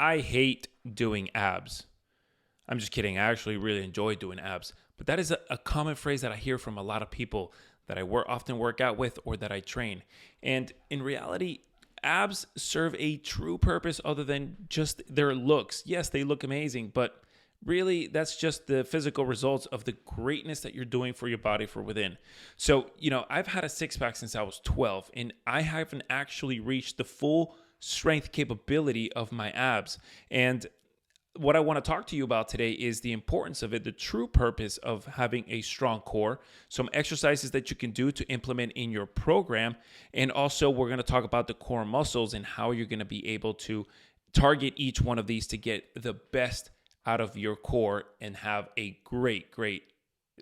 I hate doing abs. I'm just kidding. I actually really enjoy doing abs. But that is a common phrase that I hear from a lot of people that I often work out with or that I train. And in reality, abs serve a true purpose other than just their looks. Yes, they look amazing, but really that's just the physical results of the greatness that you're doing for your body from within. So, I've had a six-pack since I was 12, and I haven't actually reached the full strength capability of my abs. And what I want to talk to you about today is the importance of it, the true purpose of having a strong core, some exercises that you can do to implement in your program. And also we're going to talk about the core muscles and how you're going to be able to target each one of these to get the best out of your core and have a great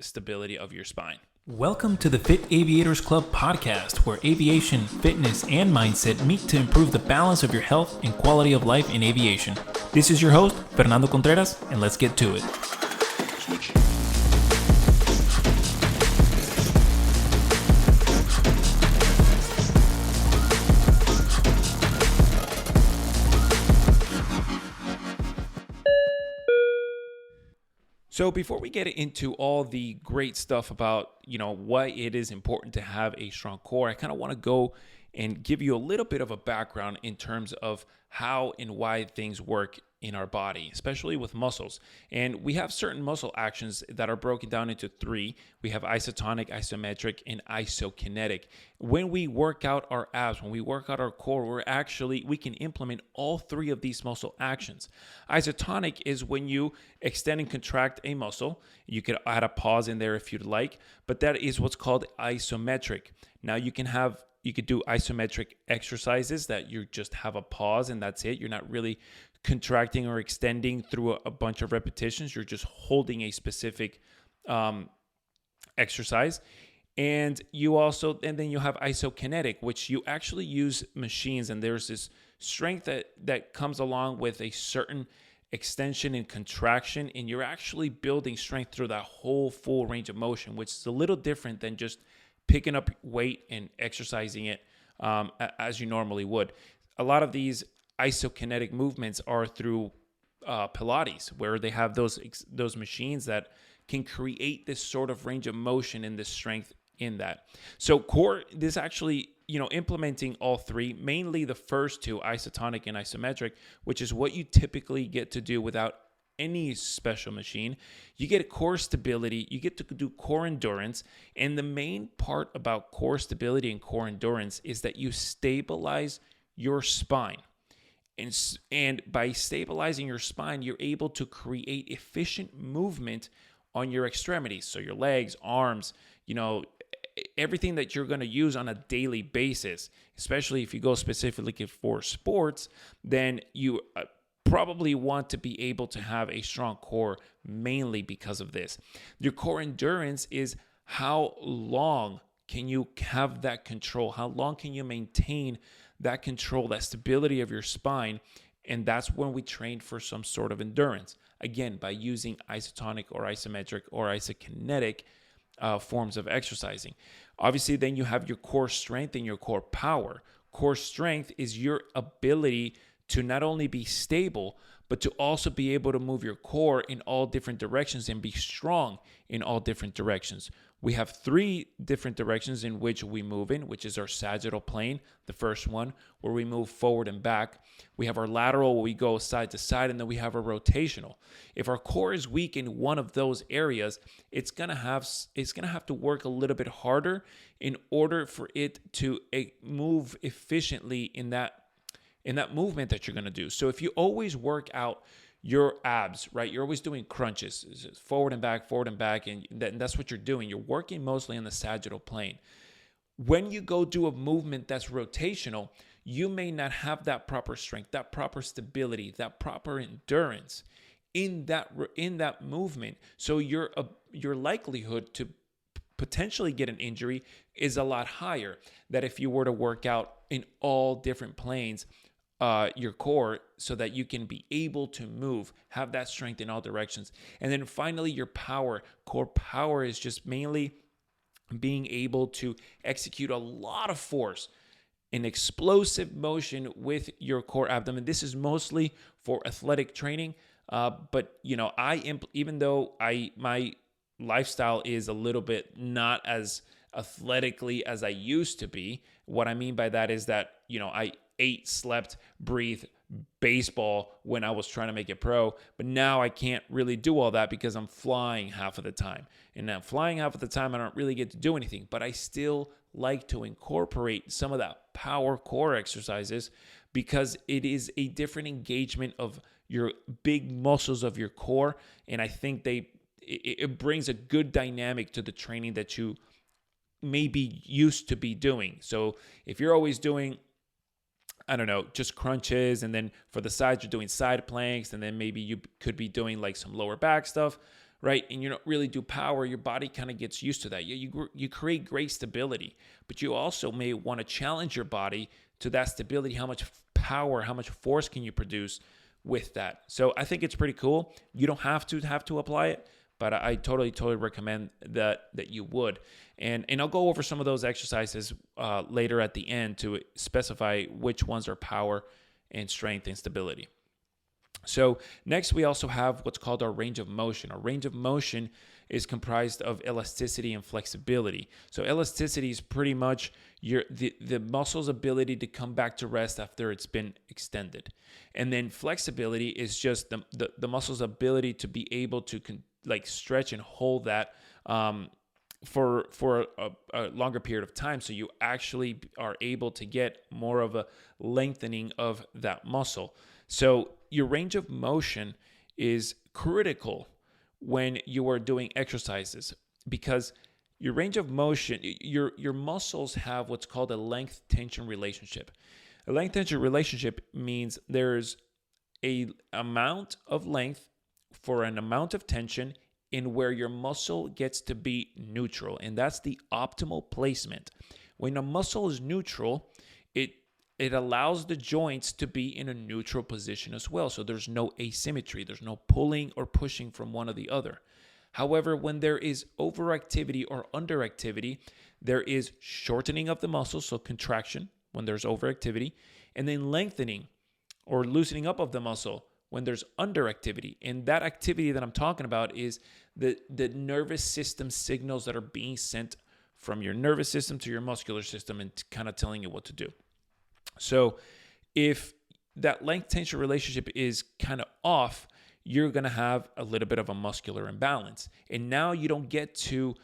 stability of your spine. Welcome to the Fitaviatorsclub Podcast, where aviation, fitness, and mindset meet to improve the balance of your health and quality of life in aviation. This is your host, Fernando Contreras, and let's get to it. So before we get into all the great stuff about, why it is important to have a strong core, I kind of want to go and give you a little bit of a background in terms of how and why things work in our body, especially with muscles. And we have certain muscle actions that are broken down into three. We have isotonic, isometric, and isokinetic. When we work out our abs, when we work out our core, we can implement all three of these muscle actions. Isotonic is when you extend and contract a muscle. You could add a pause in there if you'd like, but that is what's called isometric. Now you could do isometric exercises that you just have a pause and that's it. You're not really contracting or extending through a bunch of repetitions. You're just holding a specific exercise. And then you have isokinetic, which you actually use machines, and there's this strength that comes along with a certain extension and contraction, and you're actually building strength through that whole full range of motion, which is a little different than just picking up weight and exercising it as you normally would. A lot of these isokinetic movements are through Pilates, where they have those machines that can create this sort of range of motion and this strength in that. So core, this actually, implementing all three, mainly the first two, isotonic and isometric, which is what you typically get to do without any special machine. You get core stability, you get to do core endurance, and the main part about core stability and core endurance is that you stabilize your spine. And by stabilizing your spine, you're able to create efficient movement on your extremities. So your legs, arms, everything that you're going to use on a daily basis, especially if you go specifically for sports, then you probably want to be able to have a strong core mainly because of this. Your core endurance is how long can you have that control? How long can you maintain that control, that stability of your spine? And that's when we train for some sort of endurance. Again, by using isotonic or isometric or isokinetic forms of exercising. Obviously, then you have your core strength and your core power. Core strength is your ability to not only be stable, but to also be able to move your core in all different directions and be strong in all different directions. We have three different directions in which we move in, which is our sagittal plane, the first one, where we move forward and back. We have our lateral, where we go side to side, and then we have our rotational. If our core is weak in one of those areas, it's gonna have to work a little bit harder in order for it to move efficiently in that movement that you're going to do. So if you always work out your abs, right, you're always doing crunches, forward and back, and that's what you're doing. You're working mostly on the sagittal plane. When you go do a movement that's rotational, you may not have that proper strength, that proper stability, that proper endurance in that movement. So your likelihood to potentially get an injury is a lot higher than if you were to work out in all different planes, your core, so that you can be able to move, have that strength in all directions. And then finally, your power. Core power is just mainly being able to execute a lot of force an explosive motion with your core abdomen. This is mostly for athletic training. But even though my lifestyle is a little bit not as athletically as I used to be, what I mean by that is that, I ate, slept, breathed baseball when I was trying to make it pro, but now I can't really do all that because I'm flying half of the time. And now flying half of the time, I don't really get to do anything, but I still like to incorporate some of that power core exercises because it is a different engagement of your big muscles of your core. And I think it brings a good dynamic to the training that you maybe used to be doing. So if you're always doing, I don't know, just crunches, and then for the sides you're doing side planks, and then maybe you could be doing like some lower back stuff, right? And you don't really do power, your body kind of gets used to that. You create great stability, but you also may want to challenge your body to that stability. How much power, how much force can you produce with that? So I think it's pretty cool. You don't have to apply it, but I totally recommend that you would. And I'll go over some of those exercises later at the end to specify which ones are power and strength and stability. So next, we also have what's called our range of motion. Our range of motion is comprised of elasticity and flexibility. So elasticity is pretty much the muscle's ability to come back to rest after it's been extended. And then flexibility is just the muscle's ability to be able to stretch and hold that for a longer period of time. So you actually are able to get more of a lengthening of that muscle. So your range of motion is critical when you are doing exercises because your range of motion, your muscles have what's called a length-tension relationship. A length-tension relationship means there's a amount of length for an amount of tension in where your muscle gets to be neutral, and that's the optimal placement. When a muscle is neutral, it allows the joints to be in a neutral position as well, so there's no asymmetry, there's no pulling or pushing from one or the other. However, when there is overactivity or underactivity, there is shortening of the muscle, so contraction when there's overactivity, and then lengthening or loosening up of the muscle when there's underactivity. And that activity that I'm talking about is the nervous system signals that are being sent from your nervous system to your muscular system and kind of telling you what to do. So if that length-tension relationship is kind of off, you're going to have a little bit of a muscular imbalance. And now you don't get to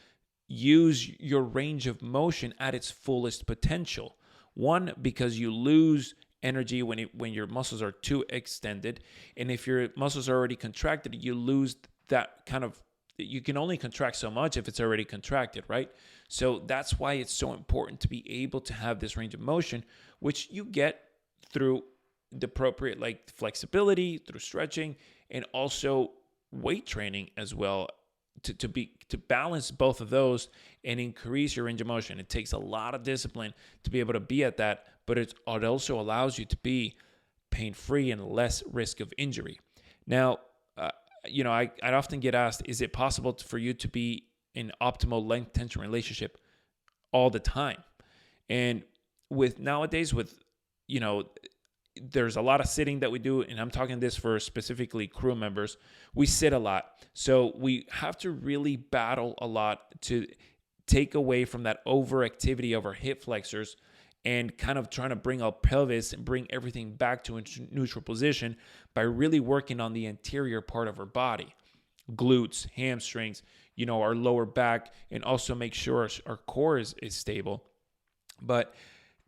use your range of motion at its fullest potential. One, because you lose energy when your muscles are too extended. And if your muscles are already contracted, you lose that kind of, you can only contract so much if it's already contracted, right? So that's why it's so important to be able to have this range of motion, which you get through the appropriate flexibility, through stretching, and also weight training as well, to balance both of those and increase your range of motion. It takes a lot of discipline to be able to be at that, but it also allows you to be pain-free and less risk of injury. Now, I often get asked, is it possible for you to be in optimal length-tension relationship all the time? And nowadays, there's a lot of sitting that we do, and I'm talking this for specifically crew members. We sit a lot. So we have to really battle a lot to take away from that overactivity of our hip flexors and kind of trying to bring our pelvis and bring everything back to a neutral position by really working on the anterior part of our body, glutes, hamstrings, our lower back, and also make sure our core is stable. But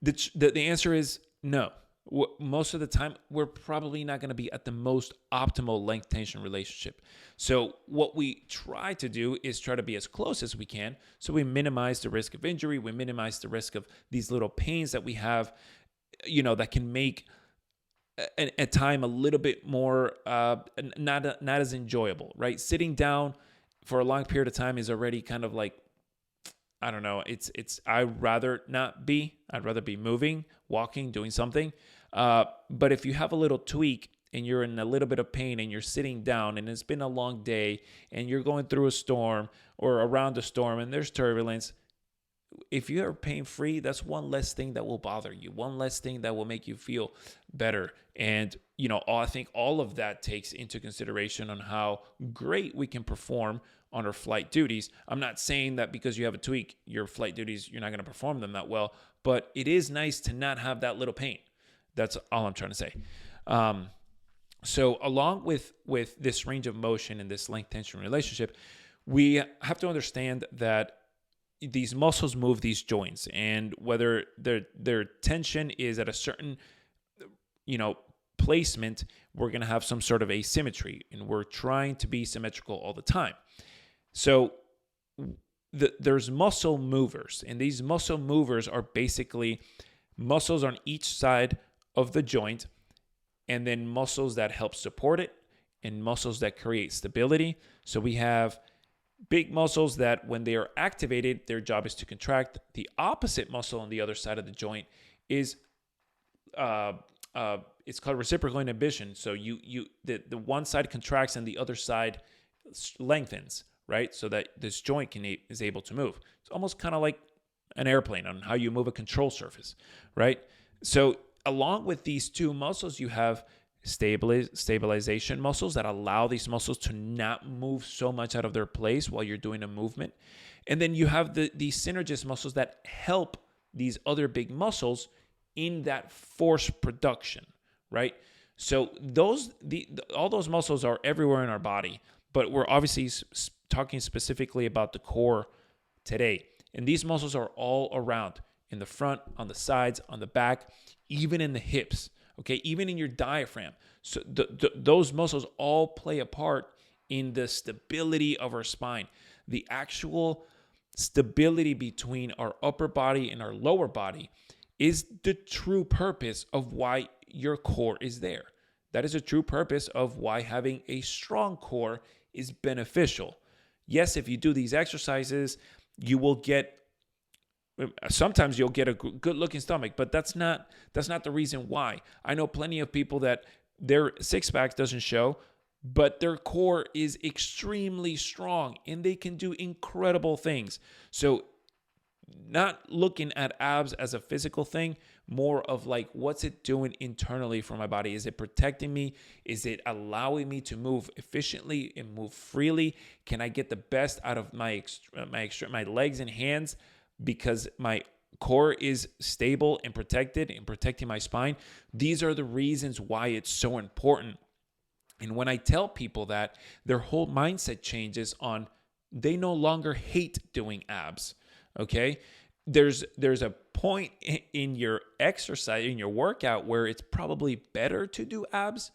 the answer is no. Most of the time, we're probably not going to be at the most optimal length-tension relationship. So what we try to do is try to be as close as we can. So we minimize the risk of injury. We minimize the risk of these little pains that we have, that can make a time a little bit more not as enjoyable, right? Sitting down for a long period of time is already kind of like, I don't know. I'd rather not be. I'd rather be moving, walking, doing something. But if you have a little tweak and you're in a little bit of pain and you're sitting down and it's been a long day and you're going through a storm or around a storm and there's turbulence, if you're pain-free, that's one less thing that will bother you, one less thing that will make you feel better. And, I think all of that takes into consideration on how great we can perform on our flight duties. I'm not saying that because you have a tweak, your flight duties, you're not going to perform them that well, but it is nice to not have that little pain. That's all I'm trying to say. So along with this range of motion and this length tension relationship, we have to understand that these muscles move these joints, and whether their tension is at a certain, placement, we're going to have some sort of asymmetry, and we're trying to be symmetrical all the time. So there's muscle movers, and these muscle movers are basically muscles on each side of the joint, and then muscles that help support it, and muscles that create stability. So we have big muscles that when they are activated, their job is to contract. The opposite muscle on the other side of the joint is it's called reciprocal inhibition. So the one side contracts and the other side lengthens, right? So that this joint is able to move. It's almost kind of like an airplane on how you move a control surface, right? So along with these two muscles, you have stabilization muscles that allow these muscles to not move so much out of their place while you're doing a movement. And then you have these synergist muscles that help these other big muscles in that force production, right? So all those muscles are everywhere in our body, but we're obviously talking specifically about the core today. And these muscles are all around, in the front, on the sides, on the back, even in the hips, okay, even in your diaphragm. So those muscles all play a part in the stability of our spine. The actual stability between our upper body and our lower body is the true purpose of why your core is there. That is a true purpose of why having a strong core is beneficial. Yes, if you do these exercises, you will sometimes you'll get a good looking stomach, but that's not the reason why. I know plenty of people that their six pack doesn't show, but their core is extremely strong and they can do incredible things. So not looking at abs as a physical thing, more of like, what's it doing internally for my body? Is it protecting me? Is it allowing me to move efficiently and move freely? Can I get the best out of my legs and hands because my core is stable and protected and protecting my spine? These are the reasons why it's so important. And when I tell people that, their whole mindset changes on they no longer hate doing abs. Okay, there's a point in your exercise, in your workout, where it's probably better to do abs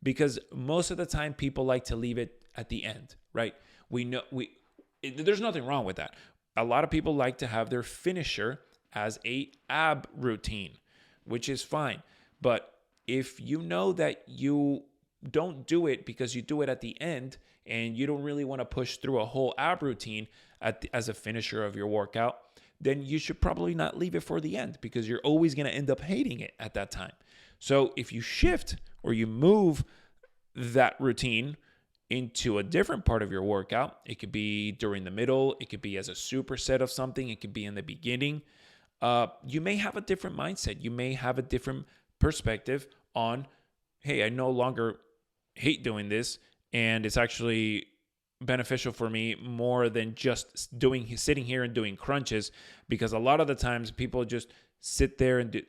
because most of the time people like to leave it at the end, right? There's nothing wrong with that. A lot of people like to have their finisher as a ab routine, which is fine. But if you know that you don't do it because you do it at the end and you don't really want to push through a whole ab routine as a finisher of your workout, then you should probably not leave it for the end because you're always going to end up hating it at that time. So if you shift or you move that routine into a different part of your workout, it could be during the middle, it could be as a superset of something, it could be in the beginning, you may have a different mindset. You may have a different perspective on, hey, I no longer hate doing this, and it's actually beneficial for me more than just sitting here and doing crunches, because a lot of the times people just sit there and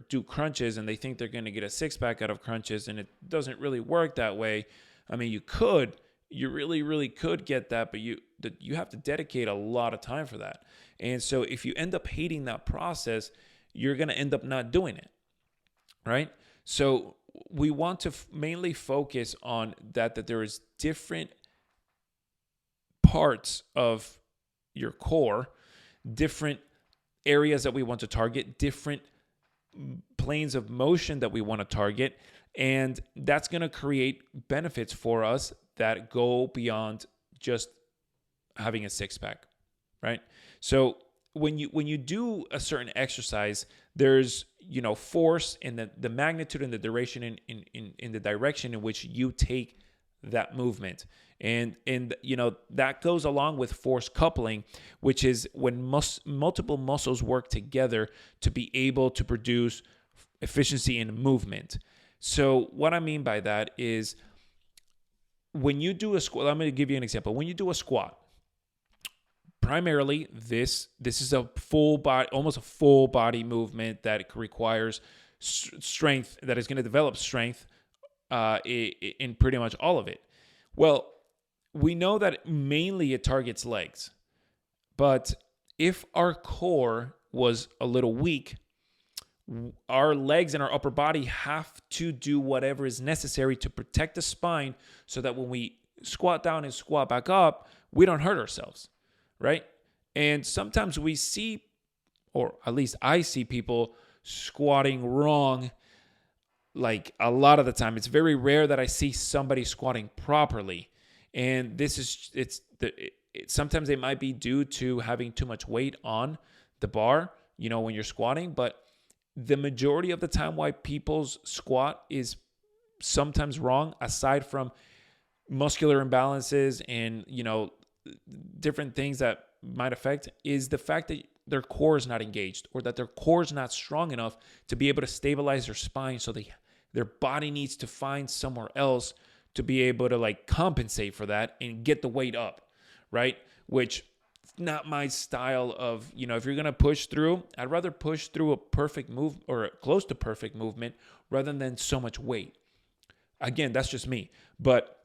do crunches and they think they're going to get a six-pack out of crunches, and it doesn't really work that way. I mean, you really, really could get that, but you have to dedicate a lot of time for that. And so if you end up hating that process, you're going to end up not doing it, right? So we want to mainly focus on that there is different parts of your core, different areas that we want to target, different planes of motion that we want to target, and that's going to create benefits for us that go beyond just having a six-pack, right? So when you do a certain exercise, there's force and the magnitude and the duration in the direction in which you take that movement. And that goes along with force coupling, which is when multiple muscles work together to be able to produce efficiency in movement. So what I mean by that is when you do a squat, I'm going to give you an example. When you do a squat, primarily this is a full body, almost a full body movement that requires strength, that is going to develop strength in pretty much all of it. Well, we know that mainly it targets legs, but if our core was a little weak, our legs and our upper body have to do whatever is necessary to protect the spine so that when we squat down and squat back up, we don't hurt ourselves, right? And sometimes we see, or at least I see people squatting wrong. Like a lot of the time, it's very rare that I see somebody squatting properly. And sometimes it might be due to having too much weight on the bar, when you're squatting, but the majority of the time why people's squat is sometimes wrong, aside from muscular imbalances and, different things that might affect, is the fact that their core is not engaged, or that their core is not strong enough to be able to stabilize their spine. So their body needs to find somewhere else to be able to compensate for that and get the weight up, right? Which is not my style of, if you're going to push through, I'd rather push through a perfect move or a close to perfect movement rather than so much weight. Again, that's just me. But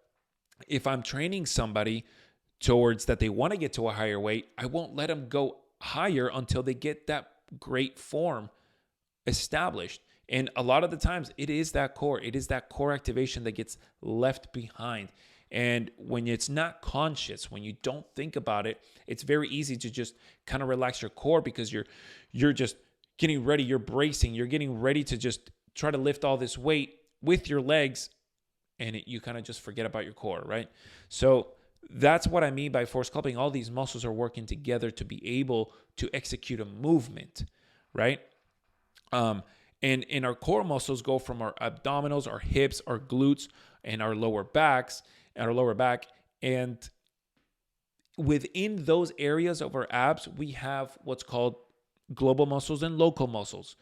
if I'm training somebody towards that they want to get to a higher weight, I won't let them go higher until they get that great form established. And a lot of the times it is that core. It is that core activation that gets left behind. And when it's not conscious, when you don't think about it, it's very easy to just kind of relax your core because you're just getting ready, you're bracing, you're getting ready to just try to lift all this weight with your legs, and you kind of just forget about your core, right? So that's what I mean by force coupling. All these muscles are working together to be able to execute a movement, right? And our core muscles go from our abdominals, our hips, our glutes, and our lower back. And within those areas of our abs, we have what's called global muscles and local muscles.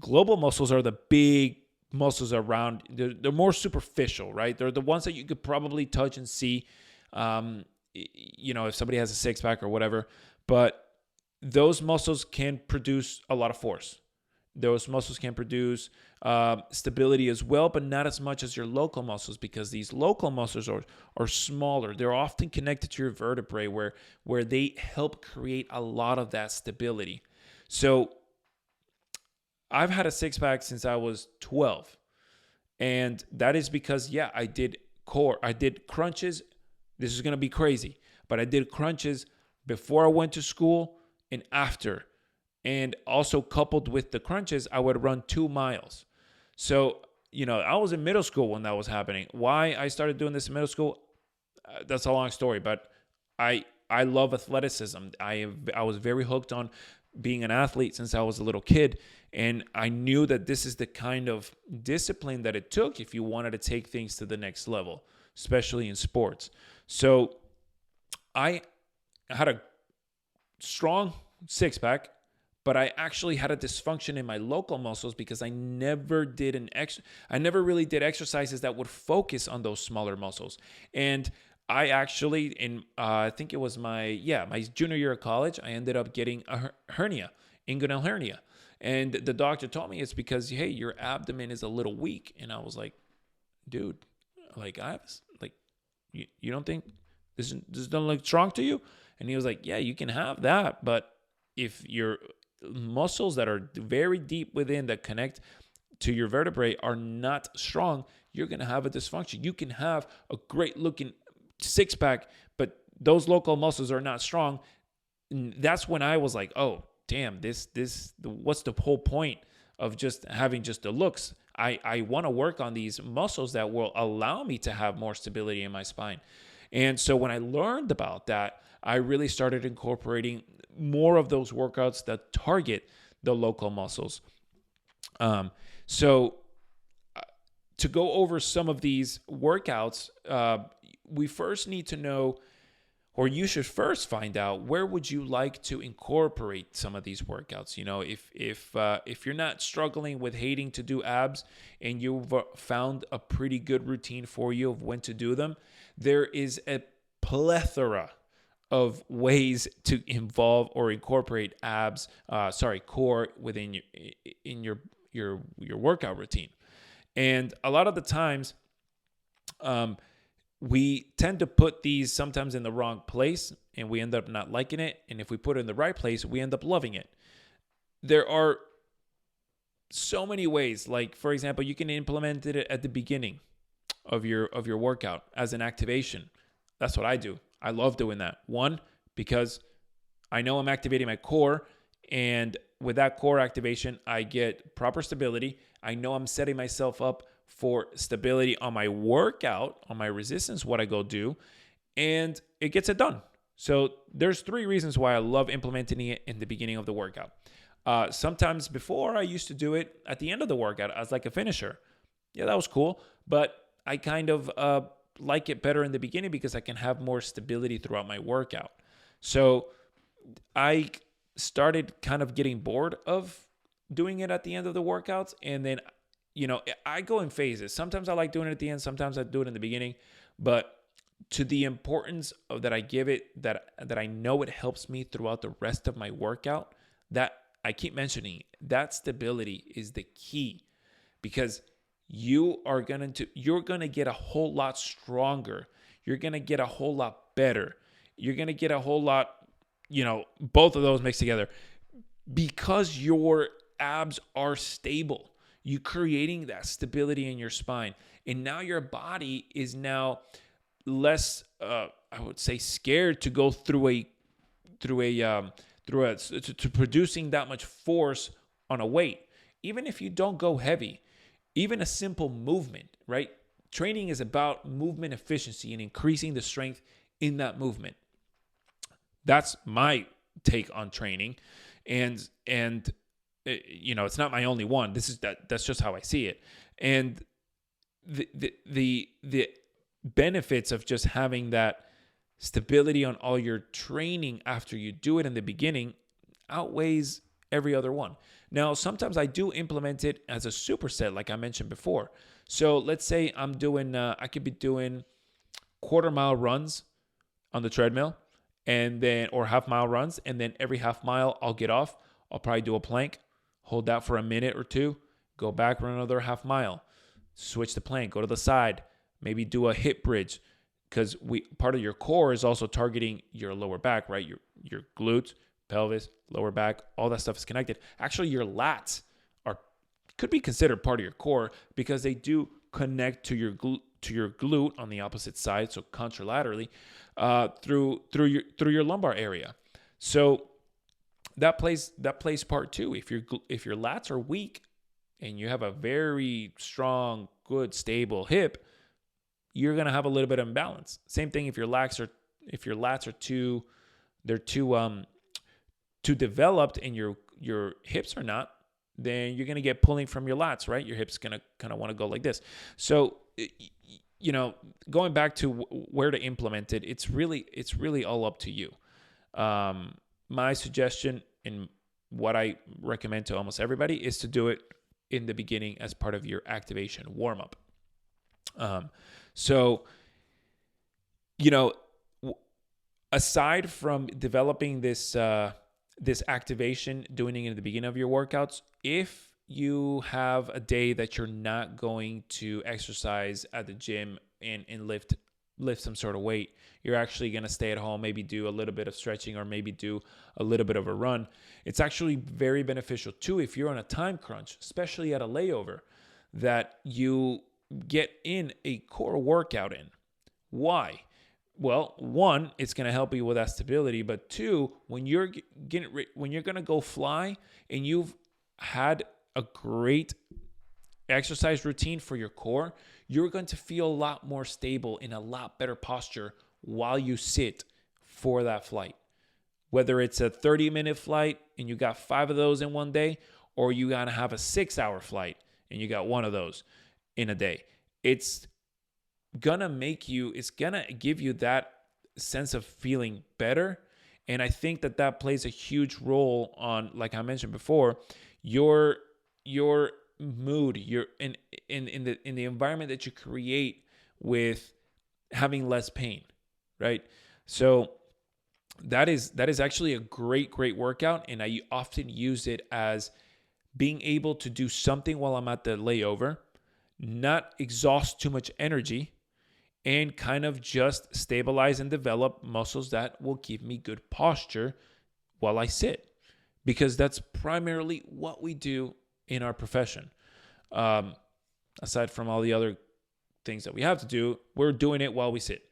Global muscles are the big muscles around. They're more superficial, right? They're the ones that you could probably touch and see, if somebody has a six-pack or whatever. But those muscles can produce a lot of force. Those muscles can produce stability as well, but not as much as your local muscles, because these local muscles are smaller. They're often connected to your vertebrae where they help create a lot of that stability. So I've had a six-pack since I was 12. And that is because, I did core. I did crunches. This is going to be crazy, but I did crunches before I went to school and after. And also coupled with the crunches, I would run 2 miles. So, I was in middle school when that was happening. Why I started doing this in middle school, that's a long story, but I love athleticism. I was very hooked on being an athlete since I was a little kid. And I knew that this is the kind of discipline that it took if you wanted to take things to the next level, especially in sports. So I had a strong six-pack, but I actually had a dysfunction in my local muscles because I never really did exercises that would focus on those smaller muscles. And I actually, I think it was my junior year of college, I ended up getting a hernia, inguinal hernia. And the doctor told me it's because, hey, your abdomen is a little weak. And I was like, dude, you don't think this doesn't look strong to you? And he was like, yeah, you can have that, but if your muscles that are very deep within that connect to your vertebrae are not strong, you're going to have a dysfunction. You can have a great looking six-pack, but those local muscles are not strong. And that's when I was like, oh, damn, what's the whole point of just having just the looks? I want to work on these muscles that will allow me to have more stability in my spine. And so when I learned about that, I really started incorporating more of those workouts that target the local muscles. So to go over some of these workouts, we first need to know, or you should first find out, where would you like to incorporate some of these workouts. If you're not struggling with hating to do abs and you've found a pretty good routine for you of when to do them, there is a plethora of ways to involve or incorporate core within your workout routine. And a lot of the times, we tend to put these sometimes in the wrong place and we end up not liking it. And if we put it in the right place, we end up loving it. There are so many ways. Like, for example, you can implement it at the beginning of your workout as an activation. That's what I do. I love doing that. One, because I know I'm activating my core, and with that core activation, I get proper stability. I know I'm setting myself up for stability on my workout, on my resistance, what I go do, and it gets it done. So there's 3 reasons why I love implementing it in the beginning of the workout. Sometimes before, I used to do it at the end of the workout as like a finisher. Yeah, that was cool, but I kind of like it better in the beginning because I can have more stability throughout my workout. So I started kind of getting bored of doing it at the end of the workouts, and then I go in phases. Sometimes I like doing it at the end. Sometimes I do it in the beginning. But to the importance of that I give it, that I know it helps me throughout the rest of my workout, that I keep mentioning, that stability is the key, because you're going to get a whole lot stronger. You're going to get a whole lot better. You're going to get a whole lot, both of those mixed together, because your abs are stable. You creating that stability in your spine, and now your body is now less, I would say, scared to go to producing that much force on a weight. Even if you don't go heavy, even a simple movement, right? Training is about movement efficiency and increasing the strength in that movement. That's my take on training, and it's not my only one. That's just how I see it. And the benefits of just having that stability on all your training after you do it in the beginning outweighs every other one. Now, sometimes I do implement it as a superset, like I mentioned before. So let's say I'm doing, I could be doing quarter-mile runs on the treadmill, or half-mile runs, and then every half mile I'll get off. I'll probably do a plank, hold that for a minute or two, go back, run another half mile, switch the plank, go to the side, maybe do a hip bridge, because part of your core is also targeting your lower back, right? Your glutes, pelvis, lower back, all that stuff is connected. Actually, your lats could be considered part of your core because they do connect to your glute on the opposite side, so contralaterally, through your lumbar area. So that plays part too. If your lats are weak and you have a very strong, good, stable hip, you're gonna have a little bit of imbalance. Same thing if your lats are too developed and your hips are not, then you're gonna get pulling from your lats, right? Your hips gonna kind of want to go like this. So going back to where to implement it, it's really all up to you. My suggestion and what I recommend to almost everybody is to do it in the beginning as part of your activation warm-up. So, aside from developing this activation, doing it in the beginning of your workouts, if you have a day that you're not going to exercise at the gym and lift some sort of weight, you're actually going to stay at home, maybe do a little bit of stretching or maybe do a little bit of a run. It's actually very beneficial too if you're on a time crunch, especially at a layover, that you get in a core workout in. Why? Well, one, it's going to help you with that stability, but two, when you're going to go fly and you've had a great exercise routine for your core, you're going to feel a lot more stable in a lot better posture while you sit for that flight. Whether it's a 30-minute flight and you got 5 of those in one day, or you got to have a 6-hour flight and you got 1 of those in a day. It's it's gonna give you that sense of feeling better. And I think that plays a huge role on, like I mentioned before, your mood, your in the environment that you create with having less pain, right? So that is actually a great workout, and I often use it as being able to do something while I'm at the layover, not exhaust too much energy, and kind of just stabilize and develop muscles that will give me good posture while I sit, because that's primarily what we do in our profession. Aside from all the other things that we have to do, we're doing it while we sit,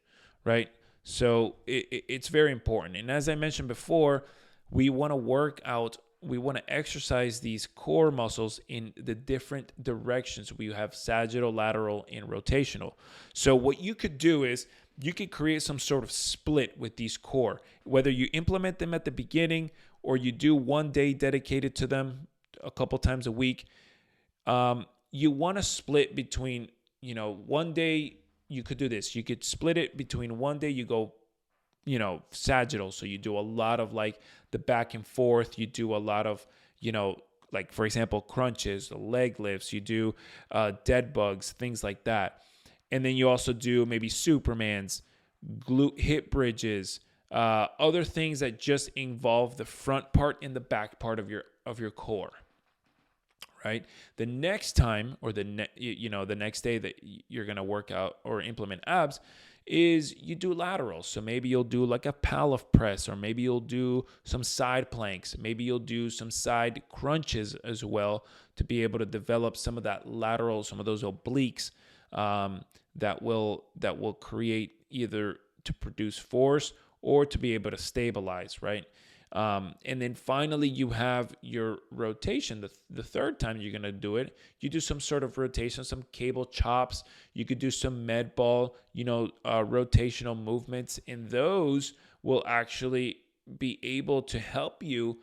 right? So it's very important. And as I mentioned before, we want to exercise these core muscles in the different directions. We have sagittal, lateral, and rotational. So what you could do is you could create some sort of split with these core, whether you implement them at the beginning or you do one day dedicated to them a couple times a week. You want to split between, one day you could do this. You could split it between one day you go, sagittal. So you do a lot of like the back and forth. You do a lot of, like for example, crunches, leg lifts. You do dead bugs, things like that. And then you also do maybe Supermans, glute hip bridges, other things that just involve the front part and the back part of your core. Right. The next time, or the next day that you're going to work out or implement abs, is you do laterals. So maybe you'll do like a Pallof press, or maybe you'll do some side planks. Maybe you'll do some side crunches as well to be able to develop some of that lateral, some of those obliques that will create either to produce force or to be able to stabilize, right? And then finally, you have your rotation. The third time you're going to do it, you do some sort of rotation, some cable chops. You could do some med ball, rotational movements. And those will actually be able to help you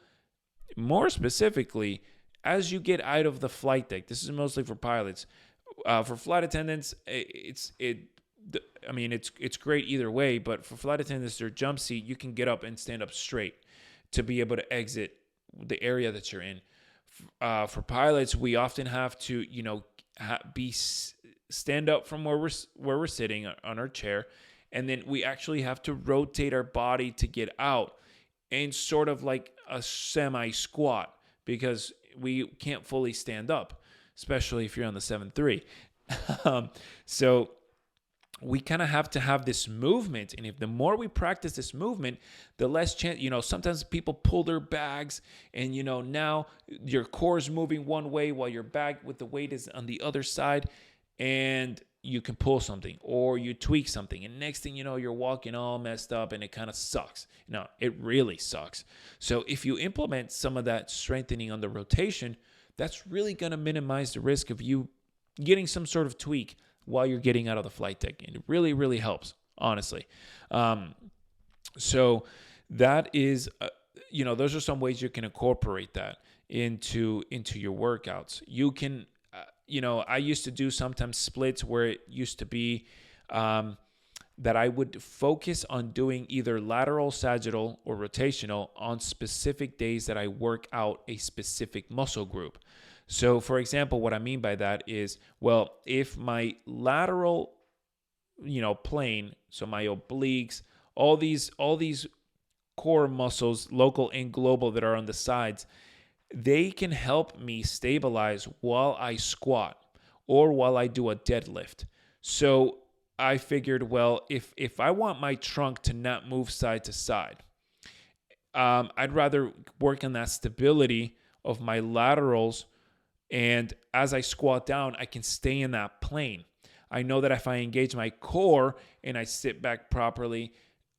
more specifically as you get out of the flight deck. This is mostly for pilots. For flight attendants, it's great either way. But for flight attendants, their jump seat, you can get up and stand up straight to be able to exit the area that you're in. For pilots, we often have to, stand up from where we're sitting on our chair, and then we actually have to rotate our body to get out, and sort of like a semi squat, because we can't fully stand up, especially if you're on the 7.3. So we kind of have to have this movement. And if the more we practice this movement, the less chance, sometimes people pull their bags and, now your core is moving one way while your bag with the weight is on the other side, and you can pull something or you tweak something. And next thing you know, you're walking all messed up and it kind of sucks. No, it really sucks. So if you implement some of that strengthening on the rotation, that's really going to minimize the risk of you getting some sort of tweak while you're getting out of the flight deck. And it really, really helps, honestly. So that is, those are some ways you can incorporate that into your workouts. You can, I used to do sometimes splits where it used to be that I would focus on doing either lateral, sagittal, or rotational on specific days that I work out a specific muscle group. So, for example, what I mean by that is, well, if my lateral, plane, so my obliques, all these core muscles, local and global, that are on the sides, they can help me stabilize while I squat or while I do a deadlift. So I figured, well, if I want my trunk to not move side to side, I'd rather work on that stability of my laterals. And as I squat down, I can stay in that plane. I know that if I engage my core and I sit back properly,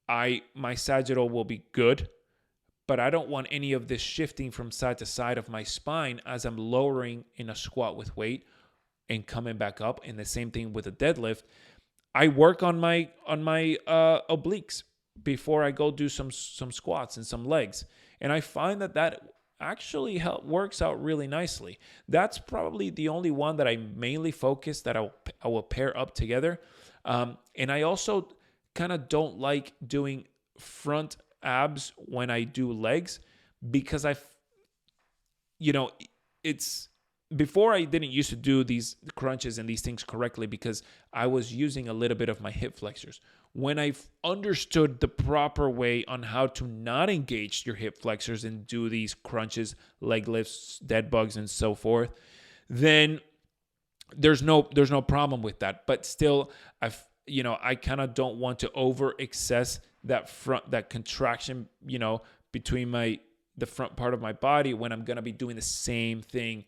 my sagittal will be good, but I don't want any of this shifting from side to side of my spine as I'm lowering in a squat with weight and coming back up. And the same thing with a deadlift. I work on my obliques before I go do some squats and some legs. And I find that actually works out really nicely. That's probably the only one that I mainly focus that I will pair up together. And I also kind of don't like doing front abs when I do legs because it's before I didn't used to do these crunches and these things correctly because I was using a little bit of my hip flexors. When I've understood the proper way on how to not engage your hip flexors and do these crunches, leg lifts, dead bugs, and so forth, then there's no problem with that. But still, I kind of don't want to over excess that contraction, between the front part of my body when I'm going to be doing the same thing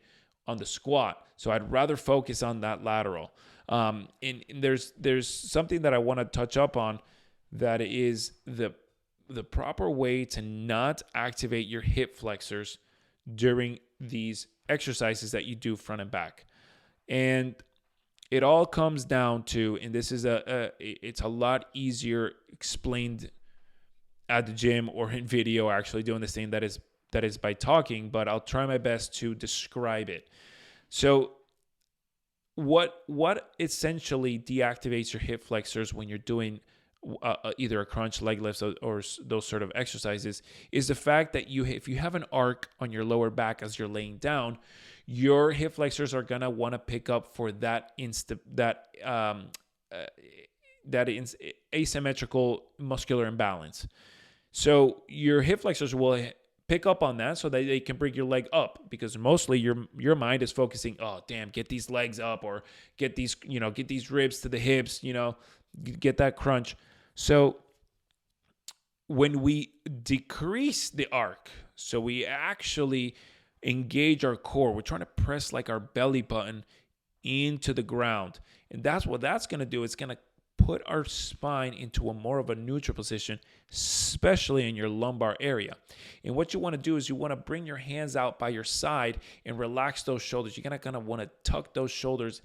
on the squat. So I'd rather focus on that lateral. And there's something that I want to touch up on that is the proper way to not activate your hip flexors during these exercises that you do front and back. And it all comes down to, and this is it's a lot easier explained at the gym or in video, actually doing this thing that is by talking, but I'll try my best to describe it. So what essentially deactivates your hip flexors when you're doing either a crunch, leg lifts, or those sort of exercises is the fact that if you have an arc on your lower back as you're laying down, your hip flexors are gonna want to pick up for that asymmetrical muscular imbalance. So your hip flexors will pick up on that so that they can bring your leg up, because mostly your mind is focusing, oh damn, get these legs up, or get these ribs to the hips, get that crunch. So when we decrease the arc, so we actually engage our core, we're trying to press like our belly button into the ground, and that's what that's going to do. It's going to put our spine into a more of a neutral position, especially in your lumbar area. And what you want to do is you want to bring your hands out by your side and relax those shoulders. You're going to kind of want to tuck those shoulders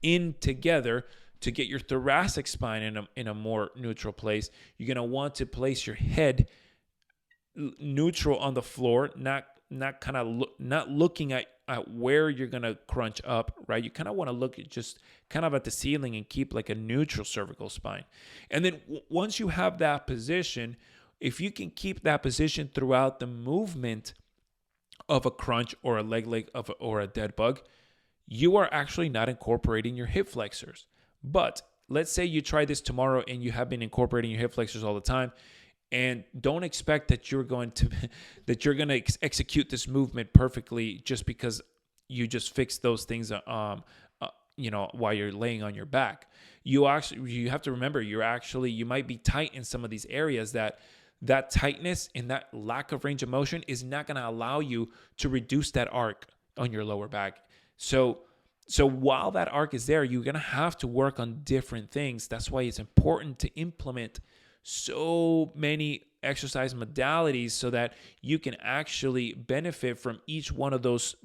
in together to get your thoracic spine in a more neutral place. You're going to want to place your head neutral on the floor, not looking at where you're going to crunch up, right? You kind of want to look at just kind of at the ceiling and keep like a neutral cervical spine. And then once you have that position, if you can keep that position throughout the movement of a crunch or a leg or a dead bug, you are actually not incorporating your hip flexors. But let's say you try this tomorrow and you have been incorporating your hip flexors all the time, and don't expect that you're going to execute this movement perfectly just because you just fix those things while you're laying on your back. You have to remember you might be tight in some of these areas. That tightness and that lack of range of motion is not going to allow you to reduce that arc on your lower back. So while that arc is there, you're going to have to work on different things. That's why it's important to implement so many exercise modalities so that you can actually benefit from each one of those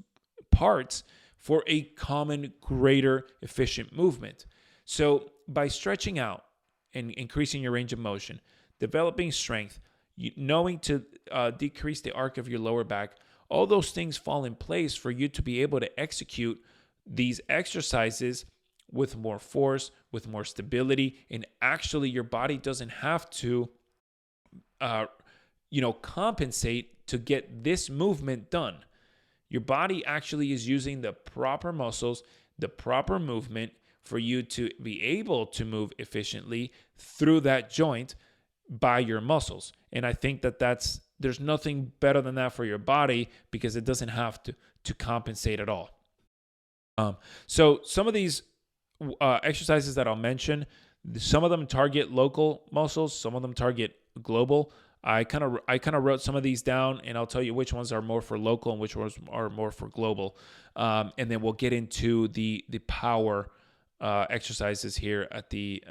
parts for a common, greater, efficient movement. So by stretching out and increasing your range of motion, developing strength, knowing to decrease the arc of your lower back, all those things fall in place for you to be able to execute these exercises with more force, with more stability, and actually your body doesn't have to, compensate to get this movement done. Your body actually is using the proper muscles, the proper movement for you to be able to move efficiently through that joint by your muscles. And I think there's nothing better than that for your body, because it doesn't have to compensate at all. So some of these exercises that I'll mention, some of them target local muscles, some of them target global. I kind of wrote some of these down, and I'll tell you which ones are more for local and which ones are more for global. And then we'll get into the power exercises here at the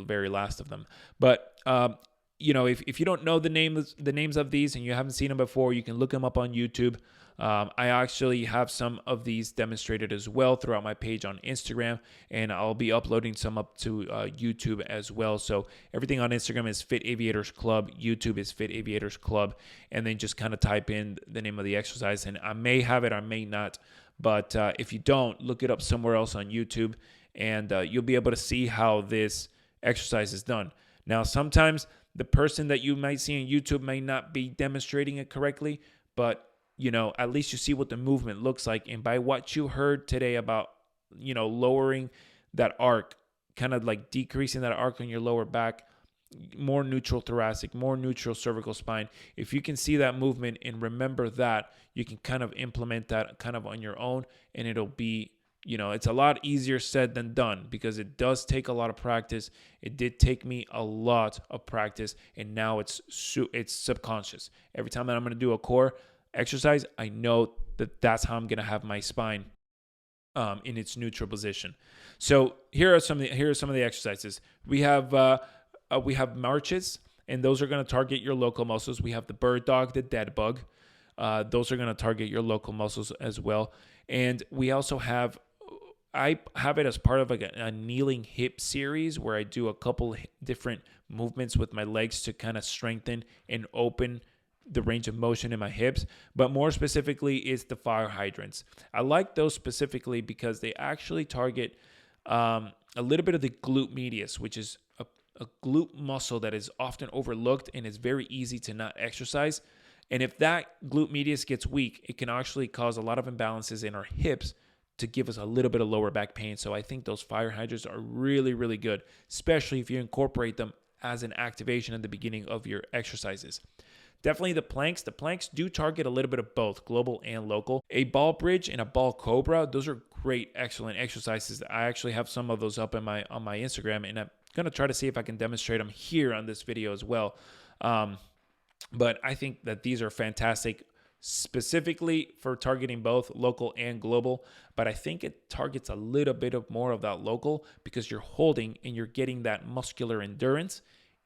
very last of them. But if you don't know the names of these and you haven't seen them before, you can look them up on YouTube. I actually have some of these demonstrated as well throughout my page on Instagram, and I'll be uploading some up to YouTube as well. So everything on Instagram is Fit Aviators Club, YouTube is Fit Aviators Club, and then just kind of type in the name of the exercise, and I may have it, I may not, but if you don't, look it up somewhere else on YouTube, and you'll be able to see how this exercises done. Now, sometimes the person that you might see on YouTube may not be demonstrating it correctly, but at least you see what the movement looks like. And by what you heard today about, lowering that arc, kind of like decreasing that arc on your lower back, more neutral thoracic, more neutral cervical spine. If you can see that movement and remember that, you can kind of implement that kind of on your own, and it'll be, it's a lot easier said than done because it does take a lot of practice. It did take me a lot of practice, and now it's subconscious. Every time that I'm going to do a core exercise, I know that that's how I'm going to have my spine in its neutral position. So here are some of the exercises. We have marches, and those are going to target your local muscles. We have the bird dog, the dead bug. Those are going to target your local muscles as well. And we also I have it as part of like a kneeling hip series where I do a couple different movements with my legs to kind of strengthen and open the range of motion in my hips. But more specifically, it's the fire hydrants. I like those specifically because they actually target a little bit of the glute medius, which is a glute muscle that is often overlooked and is very easy to not exercise. And if that glute medius gets weak, it can actually cause a lot of imbalances in our hips to give us a little bit of lower back pain. So I think those fire hydrants are really, really good, especially if you incorporate them as an activation at the beginning of your exercises. Definitely the planks. The planks do target a little bit of both global and local. A ball bridge and a ball cobra, those are great, excellent exercises. I actually have some of those up on my Instagram, and I'm going to try to see if I can demonstrate them here on this video as well. But I think that these are fantastic, specifically for targeting both local and global. But I think it targets a little bit of more of that local because you're holding and you're getting that muscular endurance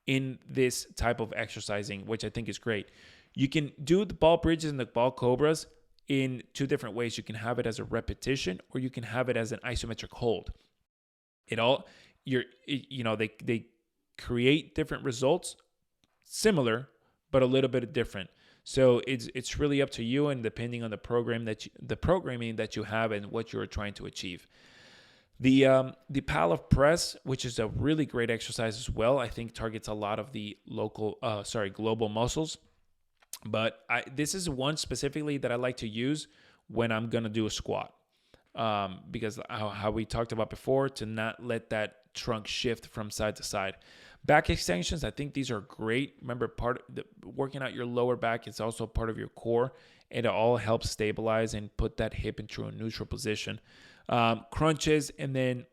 in this type of exercising, which I think is great. You can do the ball bridges and the ball cobras in two different ways. You can have it as a repetition, or you can have it as an isometric hold. They create different results, similar, but a little bit different. So it's really up to you, and depending on the programming that you have and what you're trying to achieve. The Pallof press, which is a really great exercise as well, I think targets a lot of the global muscles. But this is one specifically that I like to use when I'm gonna do a squat, because how we talked about before, to not let that trunk shift from side to side. Back extensions, I think these are great. Remember, working out your lower back is also part of your core, and it all helps stabilize and put that hip into a neutral position. Crunches, and then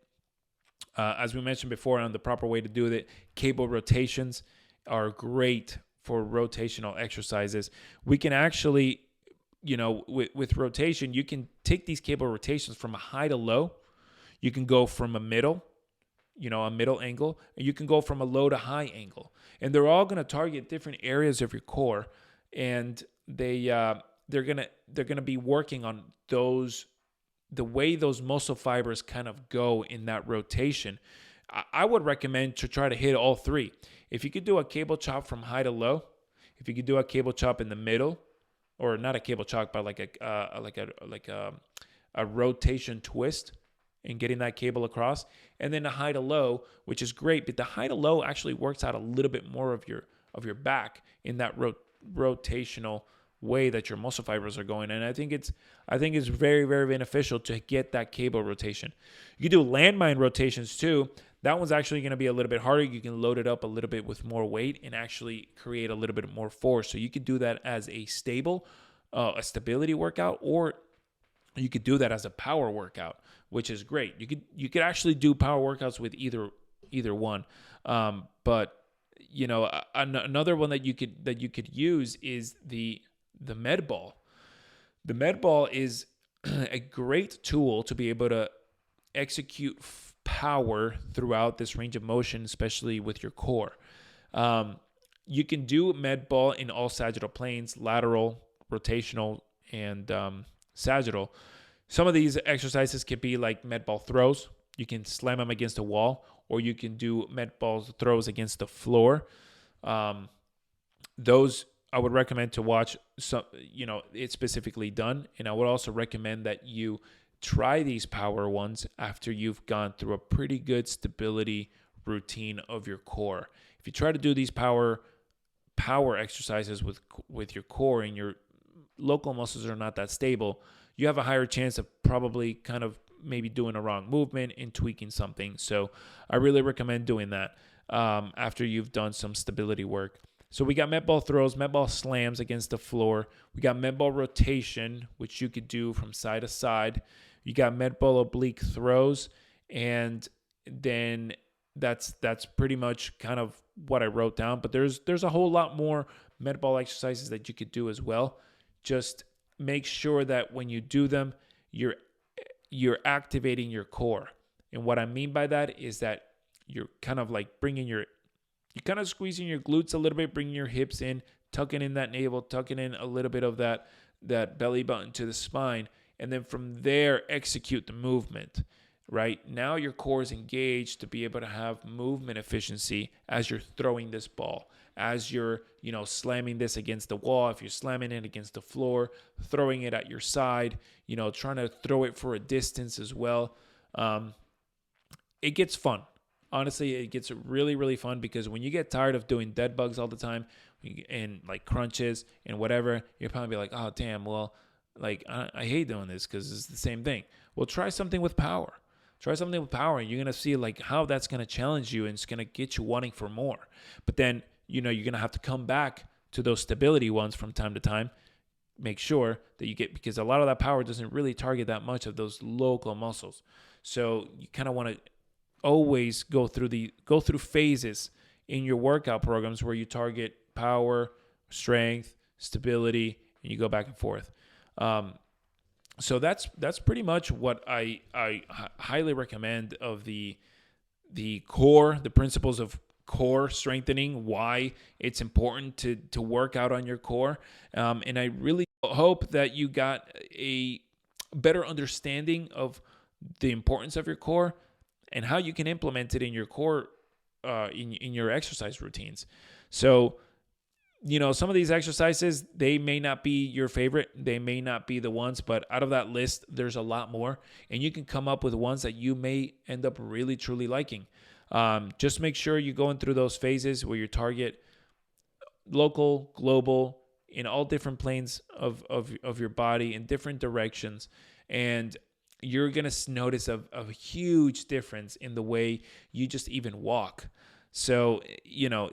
as we mentioned before, on the proper way to do it, cable rotations are great for rotational exercises. We can actually, with rotation, you can take these cable rotations from a high to low. You can go from a middle angle, and you can go from a low to high angle, and they're all going to target different areas of your core, and they're going to be working on the way those muscle fibers kind of go in that rotation. I would recommend to try to hit all three. If you could do a cable chop from high to low, if you could do a cable chop in the middle, or not a cable chop, but like a rotation twist, and getting that cable across, and then a high to low, which is great. But the high to low actually works out a little bit more of your back in that rotational way that your muscle fibers are going. And I think it's very, very beneficial to get that cable rotation. You can do landmine rotations too. That one's actually going to be a little bit harder. You can load it up a little bit with more weight and actually create a little bit more force. So you could do that as a stability workout, or you could do that as a power workout, which is great. You could actually do power workouts with either one. But another one that you could use is the med ball. The med ball is a great tool to be able to execute power throughout this range of motion, especially with your core. You can do med ball in all sagittal planes: lateral, rotational, and sagittal. Some of these exercises could be like med ball throws. You can slam them against a wall, or you can do med ball throws against the floor. Those I would recommend to watch. It's specifically done, and I would also recommend that you try these power ones after you've gone through a pretty good stability routine of your core. If you try to do these power exercises with your core and your local muscles are not that stable, you have a higher chance of probably kind of maybe doing a wrong movement and tweaking something. So I really recommend doing that after you've done some stability work. So we got med ball throws, med ball slams against the floor. We got med ball rotation, which you could do from side to side. You got med ball oblique throws, and then that's pretty much kind of what I wrote down. But there's a whole lot more med ball exercises that you could do as well. Just make sure that when you do them, you're activating your core. And what I mean by that is that you're kind of like you're kind of squeezing your glutes a little bit, bringing your hips in, tucking in that navel, tucking in a little bit of that belly button to the spine, and then from there execute the movement. Right now, your core is engaged to be able to have movement efficiency as you're throwing this ball, as you're, slamming this against the wall. If you're slamming it against the floor, throwing it at your side, trying to throw it for a distance as well. It gets fun. Honestly, it gets really, really fun because when you get tired of doing dead bugs all the time and like crunches and whatever, you'll probably be like, oh, damn, well, like I hate doing this because it's the same thing. Well, try something with power. Try something with power, and you're going to see like how that's going to challenge you and it's going to get you wanting for more. But then, you're going to have to come back to those stability ones from time to time. Make sure that you get, because a lot of that power doesn't really target that much of those local muscles. So you kind of want to always go through phases in your workout programs where you target power, strength, stability, and you go back and forth. So that's pretty much what I highly recommend of the core, the principles of core strengthening, why it's important to work out on your core. And I really hope that you got a better understanding of the importance of your core and how you can implement it in your core, in your exercise routines. So, some of these exercises, they may not be your favorite. They may not be the ones, but out of that list, there's a lot more. And you can come up with ones that you may end up really, truly liking. Just make sure you're going through those phases where you target local, global, in all different planes of your body in different directions. And you're going to notice a huge difference in the way you just even walk. So,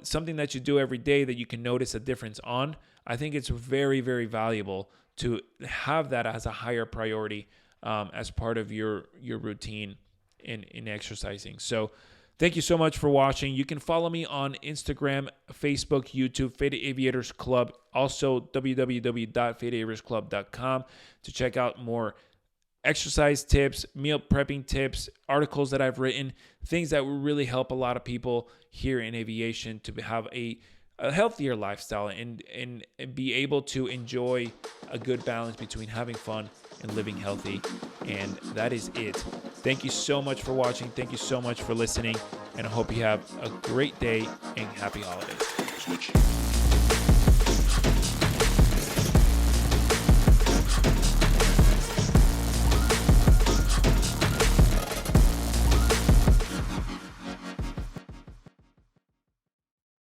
something that you do every day that you can notice a difference on, I think it's very, very valuable to have that as a higher priority as part of your routine in exercising. So thank you so much for watching. You can follow me on Instagram, Facebook, YouTube, Fade Aviators Club, also www.fadeaviatorsclub.com to check out more exercise tips, meal prepping tips, articles that I've written, things that will really help a lot of people here in aviation to have a healthier lifestyle and be able to enjoy a good balance between having fun and living healthy. And that is it. Thank you so much for watching. Thank you so much for listening. And I hope you have a great day and happy holidays.